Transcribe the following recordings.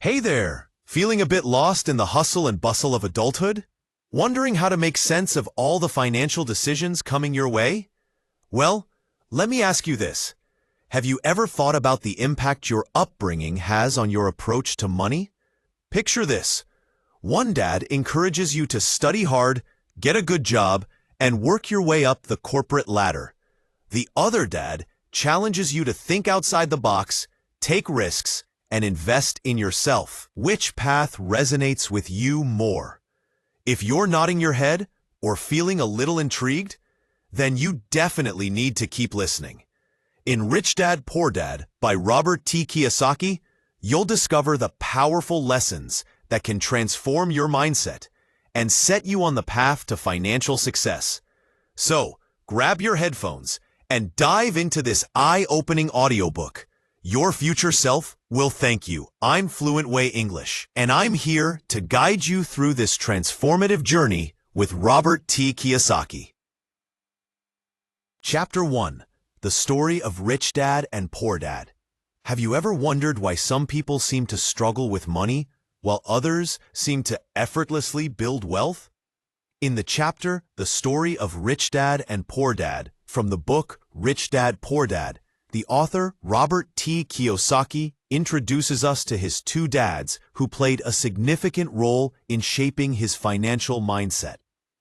Hey there! Feeling a bit lost in the hustle and bustle of adulthood? Wondering how to make sense of all the financial decisions coming your way? Well, let me ask you this. Have you ever thought about the impact your upbringing has on your approach to money? Picture this. One dad encourages you to study hard, get a good job, and work your way up the corporate ladder. The other dad challenges you to think outside the box, take risks, and invest in yourself. Which path resonates with you more? If you're nodding your head or feeling a little intrigued, then you definitely need to keep listening. In Rich Dad, Poor Dad by Robert T. Kiyosaki, you'll discover the powerful lessons that can transform your mindset and set you on the path to financial success. So, grab your headphones and dive into this eye-opening audiobook. Your future self will thank you. I'm Fluent Way English, and I'm here to guide you through this transformative journey with Robert T. Kiyosaki. Chapter 1. The Story of Rich Dad and Poor Dad. Have you ever wondered why some people seem to struggle with money, while others seem to effortlessly build wealth? In the chapter, The Story of Rich Dad and Poor Dad, from the book Rich Dad, Poor Dad, the author, Robert T. Kiyosaki, introduces us to his two dads who played a significant role in shaping his financial mindset.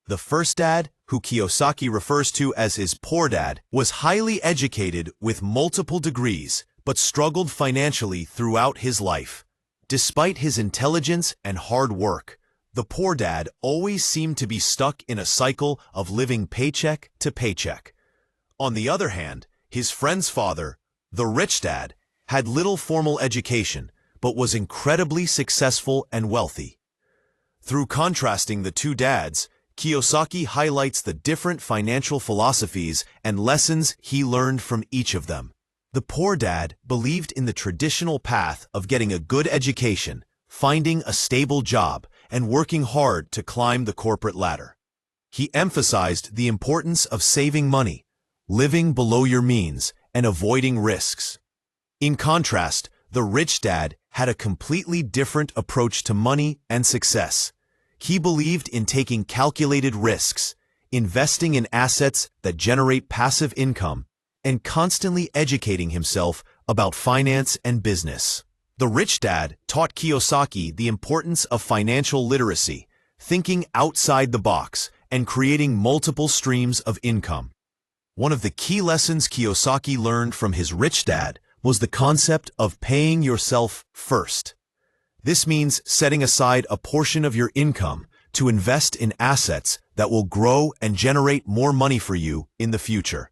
The first dad, who Kiyosaki refers to as his poor dad, was highly educated with multiple degrees, but struggled financially throughout his life. Despite his intelligence and hard work, the poor dad always seemed to be stuck in a cycle of living paycheck to paycheck. On the other hand, his friend's father, the rich dad, had little formal education, but was incredibly successful and wealthy. Through contrasting the two dads, Kiyosaki highlights the different financial philosophies and lessons he learned from each of them. The poor dad believed in the traditional path of getting a good education, finding a stable job, and working hard to climb the corporate ladder. He emphasized the importance of saving money, living below your means, and avoiding risks. In contrast, the rich dad had a completely different approach to money and success. He believed in taking calculated risks, investing in assets that generate passive income, and constantly educating himself about finance and business. The rich dad taught Kiyosaki the importance of financial literacy, thinking outside the box, and creating multiple streams of income. One of the key lessons Kiyosaki learned from his rich dad was the concept of paying yourself first. This means setting aside a portion of your income to invest in assets that will grow and generate more money for you in the future.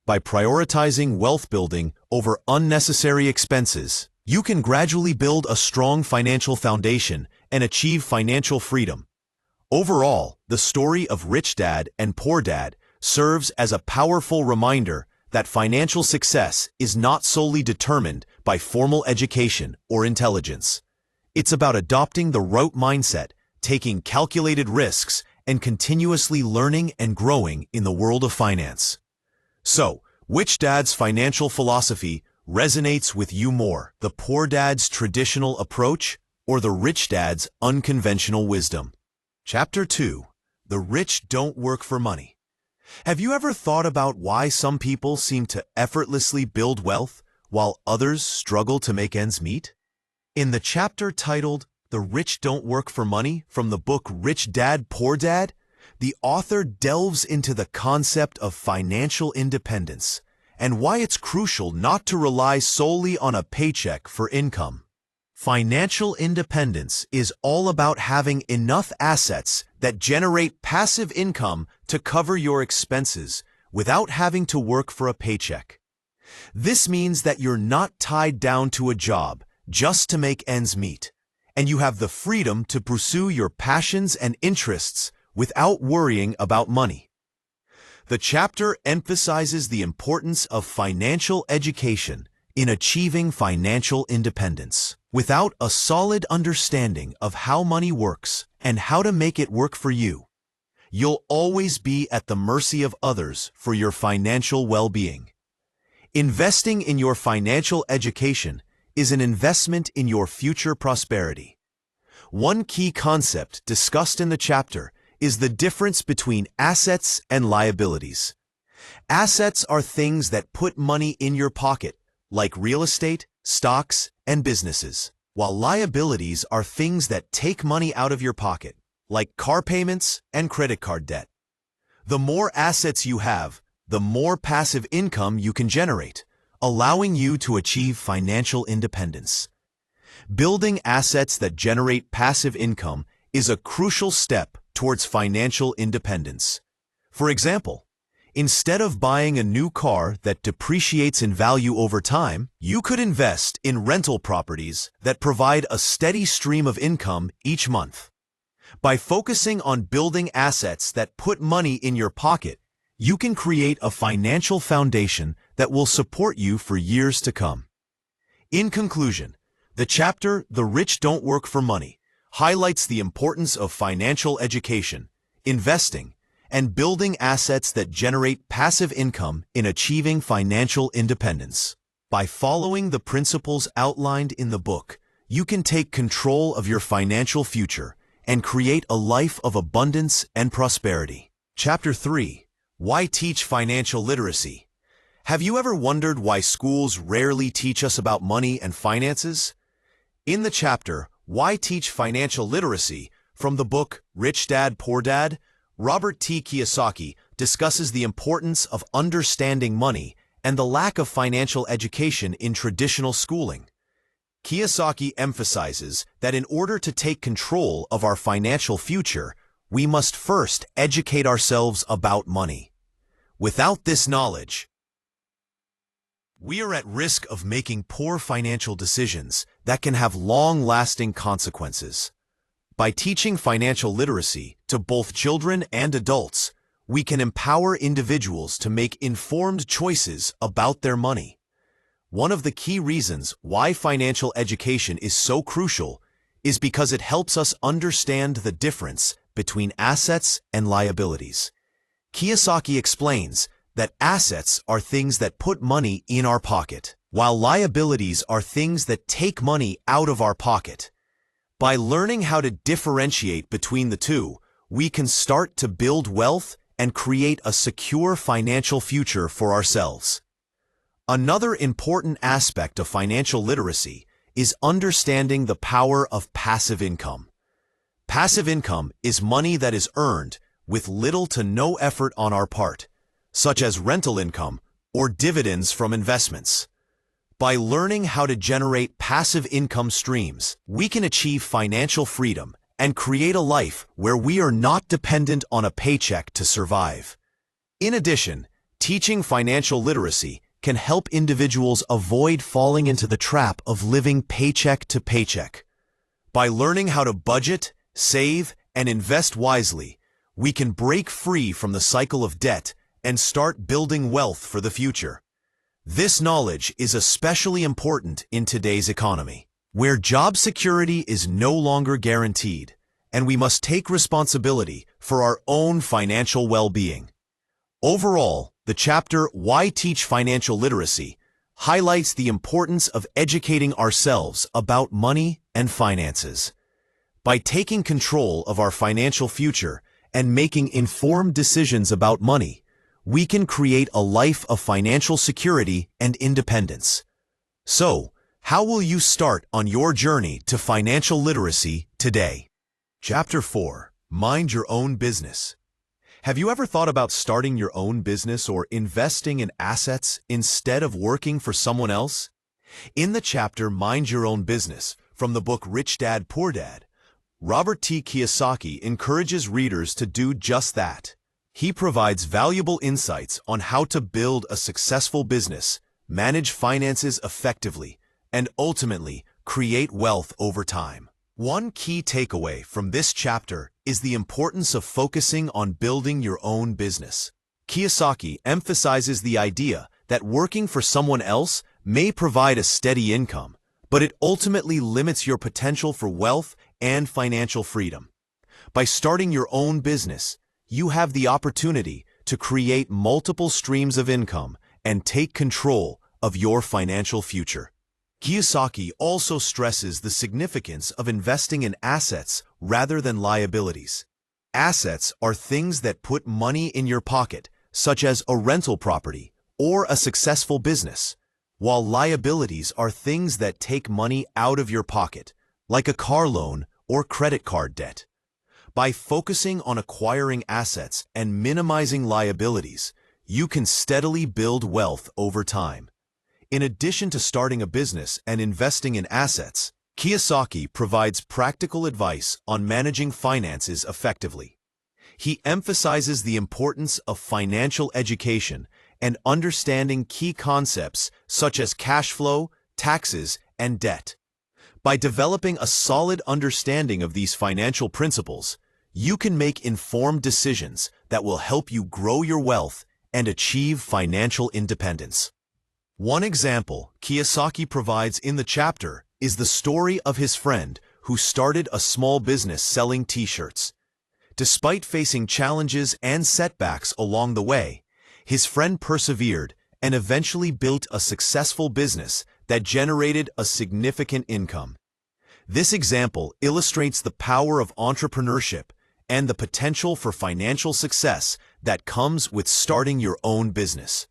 By prioritizing wealth building over unnecessary expenses, you can gradually build a strong financial foundation and achieve financial freedom. Overall, the story of Rich Dad and Poor Dad serves as a powerful reminder that financial success is not solely determined by formal education or intelligence. It's about adopting the right mindset, taking calculated risks, and continuously learning and growing in the world of finance. So, which dad's financial philosophy resonates with you more, the poor dad's traditional approach or the rich dad's unconventional wisdom? Chapter 2. The Rich Don't Work for Money. Have you ever thought about why some people seem to effortlessly build wealth while others struggle to make ends meet? In the chapter titled The Rich Don't Work for Money from the book Rich Dad, Poor Dad, the author delves into the concept of financial independence and why it's crucial not to rely solely on a paycheck for income. Financial independence is all about having enough assets that generate passive income to cover your expenses without having to work for a paycheck. This means that you're not tied down to a job just to make ends meet, and you have the freedom to pursue your passions and interests without worrying about money. The chapter emphasizes the importance of financial education in achieving financial independence. Without a solid understanding of how money works and how to make it work for you, you'll always be at the mercy of others for your financial well-being. Investing in your financial education is an investment in your future prosperity. One key concept discussed in the chapter is the difference between assets and liabilities. Assets are things that put money in your pocket, like real estate, stocks, and businesses, while liabilities are things that take money out of your pocket, like car payments and credit card debt. The more assets you have, the more passive income you can generate, allowing you to achieve financial independence. Building assets that generate passive income is a crucial step towards financial independence. For example, instead of buying a new car that depreciates in value over time, you could invest in rental properties that provide a steady stream of income each month. By focusing on building assets that put money in your pocket, you can create a financial foundation that will support you for years to come. In conclusion, the chapter, "The Rich Don't Work for Money," highlights the importance of financial education, investing, and building assets that generate passive income in achieving financial independence. By following the principles outlined in the book, you can take control of your financial future and create a life of abundance and prosperity. Chapter 3. Why Teach Financial Literacy? Have you ever wondered why schools rarely teach us about money and finances? In the chapter, Why Teach Financial Literacy, from the book Rich Dad, Poor Dad, Robert T. Kiyosaki discusses the importance of understanding money and the lack of financial education in traditional schooling. Kiyosaki emphasizes that in order to take control of our financial future, we must first educate ourselves about money. Without this knowledge, we are at risk of making poor financial decisions that can have long-lasting consequences. By teaching financial literacy to both children and adults, we can empower individuals to make informed choices about their money. One of the key reasons why financial education is so crucial is because it helps us understand the difference between assets and liabilities. Kiyosaki explains that assets are things that put money in our pocket, while liabilities are things that take money out of our pocket. By learning how to differentiate between the two, we can start to build wealth and create a secure financial future for ourselves. Another important aspect of financial literacy is understanding the power of passive income. Passive income is money that is earned with little to no effort on our part, such as rental income or dividends from investments. By learning how to generate passive income streams, we can achieve financial freedom and create a life where we are not dependent on a paycheck to survive. In addition, teaching financial literacy can help individuals avoid falling into the trap of living paycheck to paycheck. By learning how to budget, save, and invest wisely, we can break free from the cycle of debt and start building wealth for the future. This knowledge is especially important in today's economy, where job security is no longer guaranteed, and we must take responsibility for our own financial well-being. Overall, the chapter Why Teach Financial Literacy highlights the importance of educating ourselves about money and finances. By taking control of our financial future and making informed decisions about money, we can create a life of financial security and independence. So, how will you start on your journey to financial literacy today? Chapter 4. Mind Your Own Business. Have you ever thought about starting your own business or investing in assets instead of working for someone else? In the chapter Mind Your Own Business, from the book Rich Dad, Poor Dad, Robert T. Kiyosaki encourages readers to do just that. He provides valuable insights on how to build a successful business, manage finances effectively, and ultimately create wealth over time. One key takeaway from this chapter is the importance of focusing on building your own business. Kiyosaki emphasizes the idea that working for someone else may provide a steady income, but it ultimately limits your potential for wealth and financial freedom. By starting your own business, you have the opportunity to create multiple streams of income and take control of your financial future. Kiyosaki also stresses the significance of investing in assets rather than liabilities. Assets are things that put money in your pocket, such as a rental property or a successful business, while liabilities are things that take money out of your pocket, like a car loan or credit card debt. By focusing on acquiring assets and minimizing liabilities, you can steadily build wealth over time. In addition to starting a business and investing in assets, Kiyosaki provides practical advice on managing finances effectively. He emphasizes the importance of financial education and understanding key concepts such as cash flow, taxes, and debt. By developing a solid understanding of these financial principles, you can make informed decisions that will help you grow your wealth and achieve financial independence. One example Kiyosaki provides in the chapter is the story of his friend who started a small business selling t-shirts. Despite facing challenges and setbacks along the way, his friend persevered and eventually built a successful business that generated a significant income. This example illustrates the power of entrepreneurship and the potential for financial success that comes with starting your own business.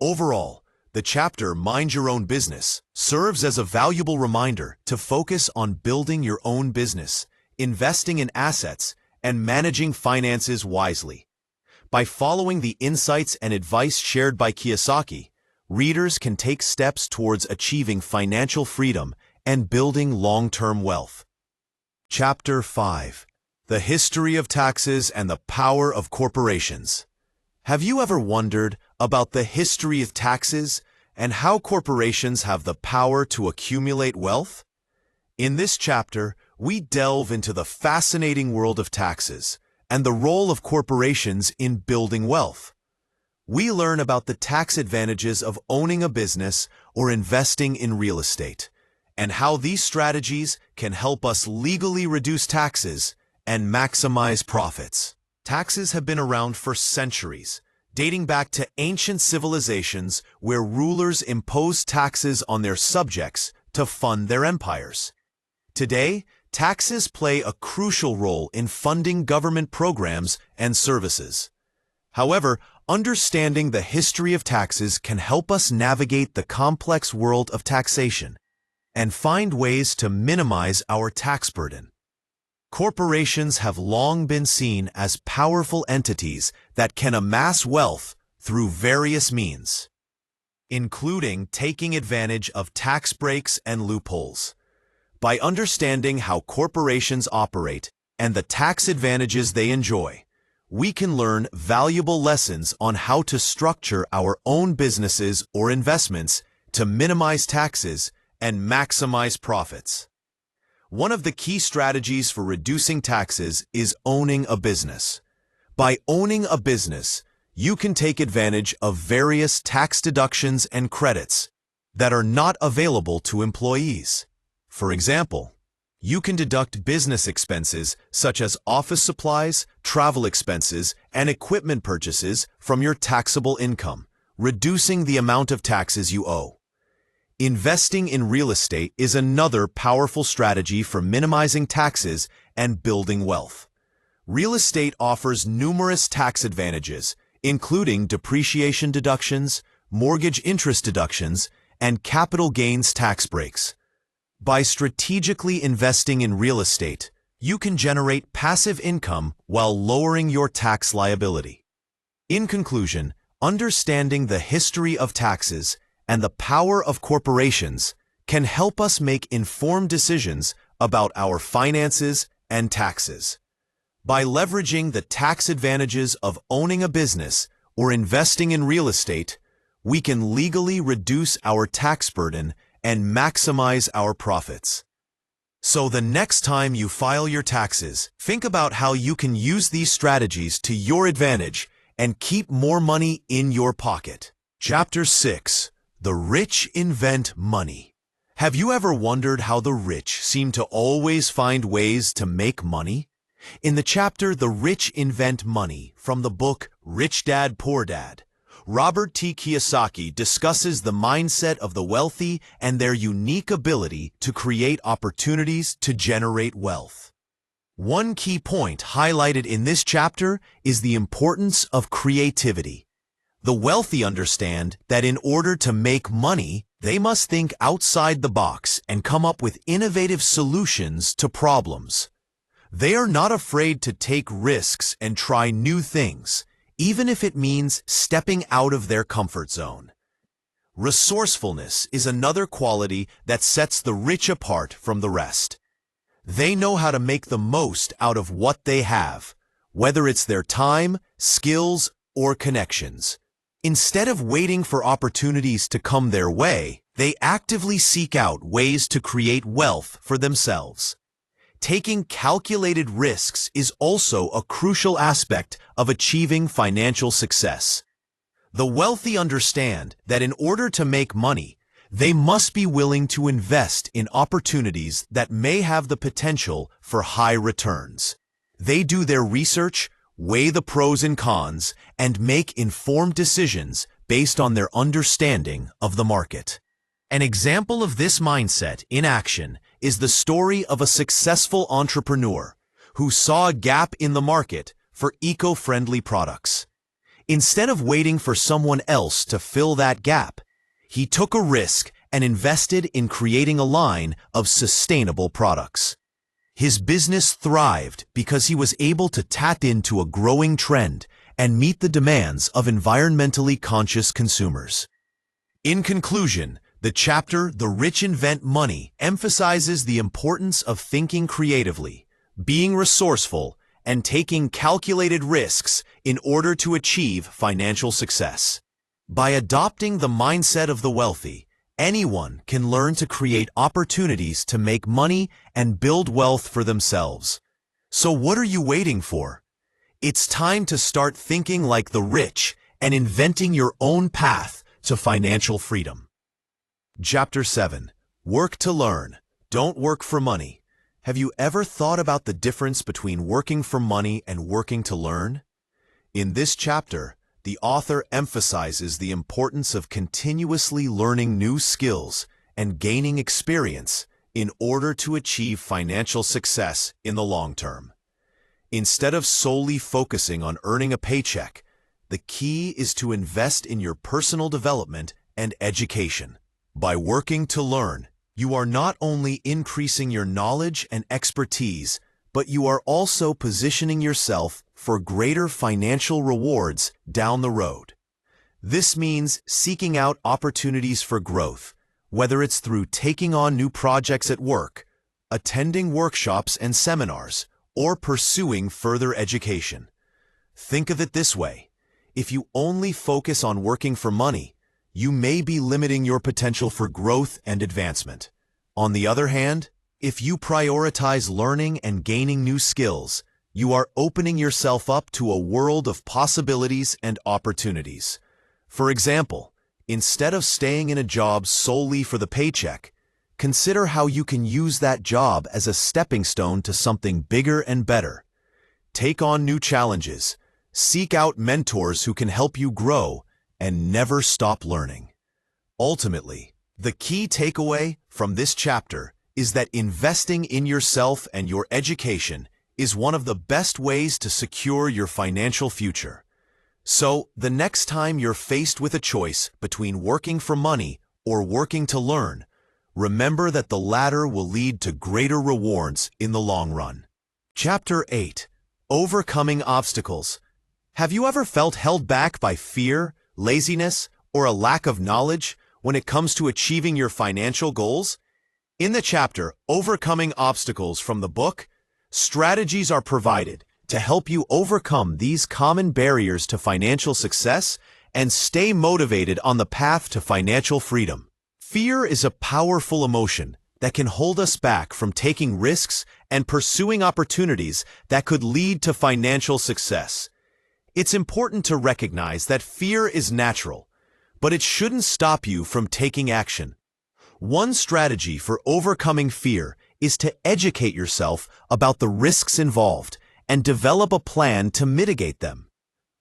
Overall, the chapter Mind Your Own Business serves as a valuable reminder to focus on building your own business, investing in assets, and managing finances wisely. By following the insights and advice shared by Kiyosaki, readers can take steps towards achieving financial freedom and building long-term wealth. Chapter 5: The History of Taxes and the Power of Corporations. Have you ever wondered about the history of taxes and how corporations have the power to accumulate wealth? In this chapter, we delve into the fascinating world of taxes and the role of corporations in building wealth. We learn about the tax advantages of owning a business or investing in real estate, and how these strategies can help us legally reduce taxes and maximize profits. Taxes have been around for centuries, dating back to ancient civilizations where rulers imposed taxes on their subjects to fund their empires. Today, taxes play a crucial role in funding government programs and services. However, understanding the history of taxes can help us navigate the complex world of taxation and find ways to minimize our tax burden. Corporations have long been seen as powerful entities that can amass wealth through various means, including taking advantage of tax breaks and loopholes. By understanding how corporations operate and the tax advantages they enjoy, we can learn valuable lessons on how to structure our own businesses or investments to minimize taxes and maximize profits. One of the key strategies for reducing taxes is owning a business. By owning a business, you can take advantage of various tax deductions and credits that are not available to employees. For example, you can deduct business expenses such as office supplies, travel expenses, and equipment purchases from your taxable income, reducing the amount of taxes you owe. Investing in real estate is another powerful strategy for minimizing taxes and building wealth. Real estate offers numerous tax advantages, including depreciation deductions, mortgage interest deductions, and capital gains tax breaks. By strategically investing in real estate, you can generate passive income while lowering your tax liability. In conclusion, understanding the history of taxes and the power of corporations can help us make informed decisions about our finances and taxes. By leveraging the tax advantages of owning a business or investing in real estate, we can legally reduce our tax burden and maximize our profits. So the next time you file your taxes, think about how you can use these strategies to your advantage and keep more money in your pocket. Chapter 6: The Rich Invent Money. Have you ever wondered how the rich seem to always find ways to make money? In the chapter The Rich Invent Money from the book Rich Dad, Poor Dad, Robert T. Kiyosaki discusses the mindset of the wealthy and their unique ability to create opportunities to generate wealth. One key point highlighted in this chapter is the importance of creativity. The wealthy understand that in order to make money, they must think outside the box and come up with innovative solutions to problems. They are not afraid to take risks and try new things, even if it means stepping out of their comfort zone. Resourcefulness is another quality that sets the rich apart from the rest. They know how to make the most out of what they have, whether it's their time, skills, or connections. Instead of waiting for opportunities to come their way, they actively seek out ways to create wealth for themselves. Taking calculated risks is also a crucial aspect of achieving financial success. The wealthy understand that in order to make money, they must be willing to invest in opportunities that may have the potential for high returns. They do their research, weigh the pros and cons, and make informed decisions based on their understanding of the market. An example of this mindset in action is the story of a successful entrepreneur who saw a gap in the market for eco-friendly products. Instead of waiting for someone else to fill that gap, he took a risk and invested in creating a line of sustainable products. His business thrived because he was able to tap into a growing trend and meet the demands of environmentally conscious consumers. In conclusion, the chapter "The Rich Invent Money" emphasizes the importance of thinking creatively, being resourceful, and taking calculated risks in order to achieve financial success. By adopting the mindset of the wealthy, anyone can learn to create opportunities to make money and build wealth for themselves. So what are you waiting for? It's time to start thinking like the rich and inventing your own path to financial freedom. Chapter 7. Work to learn. Don't work for money. Have you ever thought about the difference between working for money and working to learn? In this chapter, the author emphasizes the importance of continuously learning new skills and gaining experience in order to achieve financial success in the long term. Instead of solely focusing on earning a paycheck, the key is to invest in your personal development and education. By working to learn, you are not only increasing your knowledge and expertise, but you are also positioning yourself for greater financial rewards down the road. This means seeking out opportunities for growth, whether it's through taking on new projects at work, attending workshops and seminars, or pursuing further education. Think of it this way: if you only focus on working for money, you may be limiting your potential for growth and advancement. On the other hand, if you prioritize learning and gaining new skills, you are opening yourself up to a world of possibilities and opportunities. For example, instead of staying in a job solely for the paycheck, consider how you can use that job as a stepping stone to something bigger and better. Take on new challenges, seek out mentors who can help you grow, and never stop learning. Ultimately, the key takeaway from this chapter is that investing in yourself and your education is one of the best ways to secure your financial future. So, the next time you're faced with a choice between working for money or working to learn, remember that the latter will lead to greater rewards in the long run. Chapter 8. Overcoming Obstacles. Have you ever felt held back by fear, laziness, or a lack of knowledge when it comes to achieving your financial goals? In the chapter Overcoming Obstacles from the book, strategies are provided to help you overcome these common barriers to financial success and stay motivated on the path to financial freedom. Fear is a powerful emotion that can hold us back from taking risks and pursuing opportunities that could lead to financial success. It's important to recognize that fear is natural, but it shouldn't stop you from taking action. One strategy for overcoming fear is to educate yourself about the risks involved and develop a plan to mitigate them.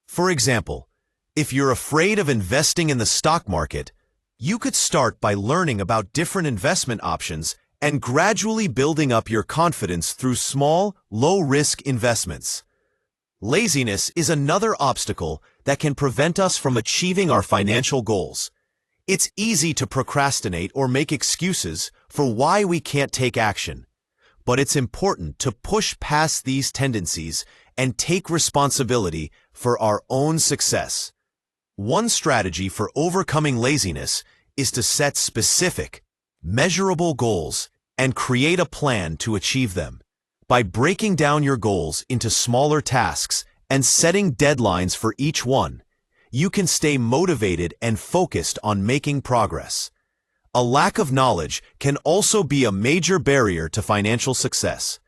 For example, If you're afraid of investing in the stock market, you could start by learning about different investment options and gradually building up your confidence through small, low-risk investments. Laziness is another obstacle that can prevent us from achieving our financial goals. It's easy to procrastinate or make excuses for why we can't take action, but it's important to push past these tendencies and take responsibility for our own success. One strategy for overcoming laziness is to set specific, measurable goals and create a plan to achieve them. By breaking down your goals into smaller tasks and setting deadlines for each one, you can stay motivated and focused on making progress. A lack of knowledge can also be a major barrier to financial success.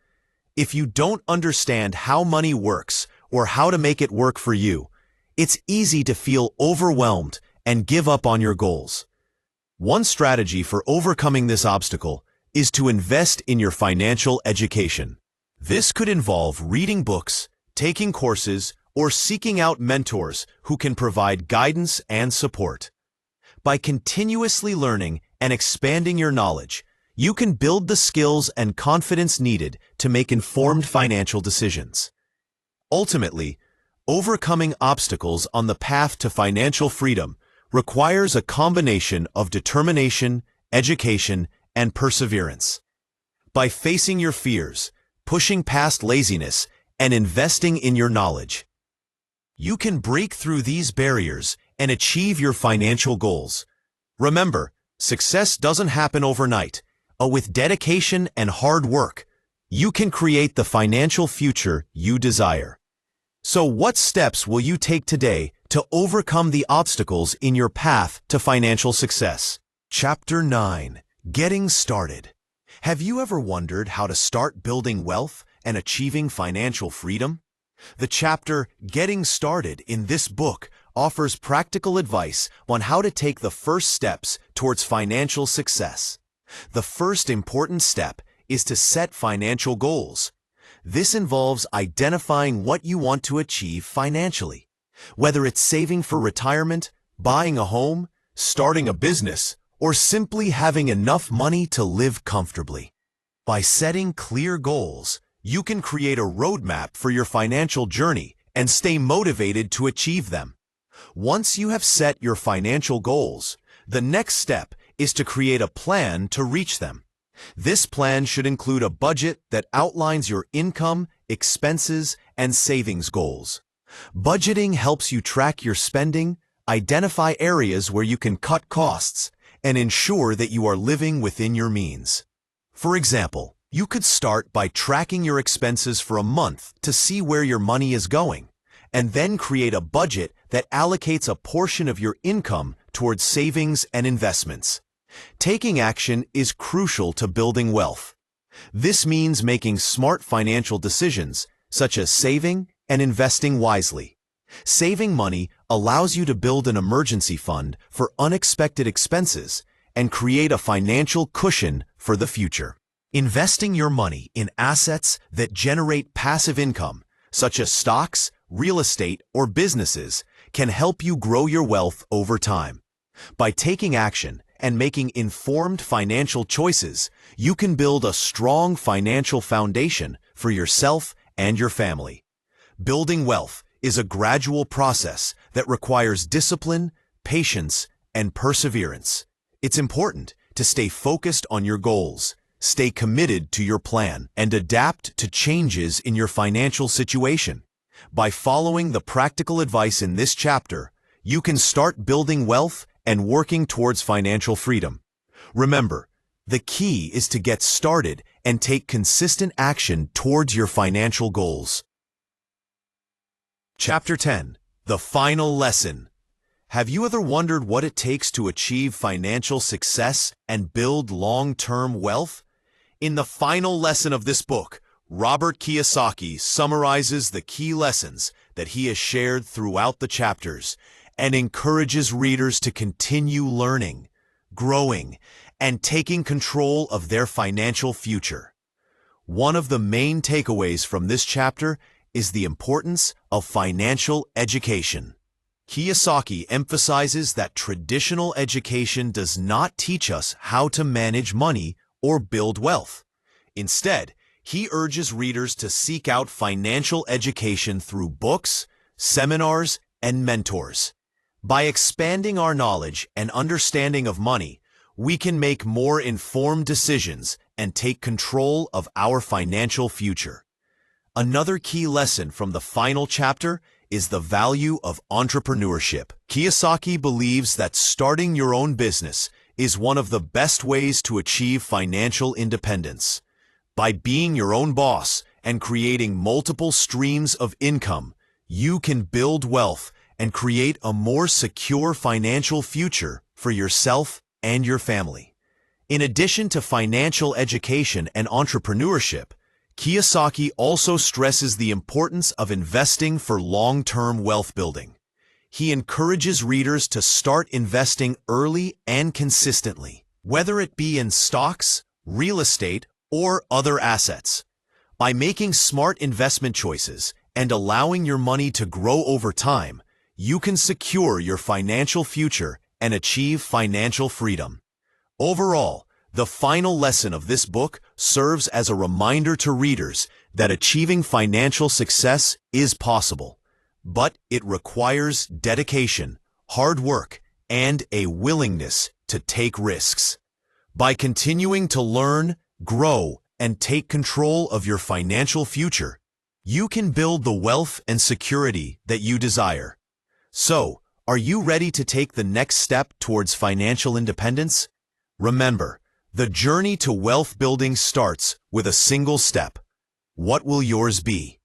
If you don't understand how money works or how to make it work for you, it's easy to feel overwhelmed and give up on your goals. One strategy for overcoming this obstacle is to invest in your financial education. This could involve reading books, taking courses, or seeking out mentors who can provide guidance and support. By continuously learning and expanding your knowledge, you can build the skills and confidence needed to make informed financial decisions. Ultimately, overcoming obstacles on the path to financial freedom requires a combination of determination, education, and perseverance. By facing your fears, pushing past laziness, and investing in your knowledge, you can break through these barriers and achieve your financial goals. Remember, success doesn't happen overnight, but with dedication and hard work, you can create the financial future you desire. So what steps will you take today to overcome the obstacles in your path to financial success? Chapter 9. Getting Started. Have you ever wondered how to start building wealth and achieving financial freedom? The chapter Getting Started in this book offers practical advice on how to take the first steps towards financial success. The first important step is to set financial goals. This involves identifying what you want to achieve financially, whether it's saving for retirement, buying a home, starting a business, or simply having enough money to live comfortably. By setting clear goals, you can create a roadmap for your financial journey and stay motivated to achieve them. Once you have set your financial goals, the next step is to create a plan to reach them. This plan should include a budget that outlines your income, expenses, and savings goals. Budgeting helps you track your spending, identify areas where you can cut costs, and ensure that you are living within your means. For example, you could start by tracking your expenses for a month to see where your money is going, and then create a budget that allocates a portion of your income towards savings and investments. Taking action is crucial to building wealth. This means making smart financial decisions, such as saving and investing wisely. Saving money allows you to build an emergency fund for unexpected expenses and create a financial cushion for the future. Investing your money in assets that generate passive income, such as stocks, real estate, or businesses, can help you grow your wealth over time. By taking action and making informed financial choices, you can build a strong financial foundation for yourself and your family. Building wealth is a gradual process that requires discipline, patience, and perseverance. It's important to stay focused on your goals, stay committed to your plan, and adapt to changes in your financial situation. By following the practical advice in this chapter, you can start building wealth and working towards financial freedom. Remember, the key is to get started and take consistent action towards your financial goals. Chapter 10. The Final Lesson. Have you ever wondered what it takes to achieve financial success and build long-term wealth? In the final lesson of this book, Robert Kiyosaki summarizes the key lessons that he has shared throughout the chapters and encourages readers to continue learning, growing, and taking control of their financial future. One of the main takeaways from this chapter is the importance of financial education. Kiyosaki emphasizes that traditional education does not teach us how to manage money or build wealth. Instead, he urges readers to seek out financial education through books, seminars, and mentors. By expanding our knowledge and understanding of money, we can make more informed decisions and take control of our financial future. Another key lesson from the final chapter is the value of entrepreneurship. Kiyosaki believes that starting your own business is one of the best ways to achieve financial independence. By being your own boss and creating multiple streams of income, you can build wealth and create a more secure financial future for yourself and your family. In addition to financial education and entrepreneurship, Kiyosaki also stresses the importance of investing for long-term wealth building. He encourages readers to start investing early and consistently, whether it be in stocks, real estate, or other assets. By making smart investment choices and allowing your money to grow over time, you can secure your financial future and achieve financial freedom. Overall, the final lesson of this book serves as a reminder to readers that achieving financial success is possible, but it requires dedication, hard work, and a willingness to take risks. By continuing to learn, grow, and take control of your financial future, you can build the wealth and security that you desire. So, are you ready to take the next step towards financial independence? Remember, the journey to wealth building starts with a single step. What will yours be?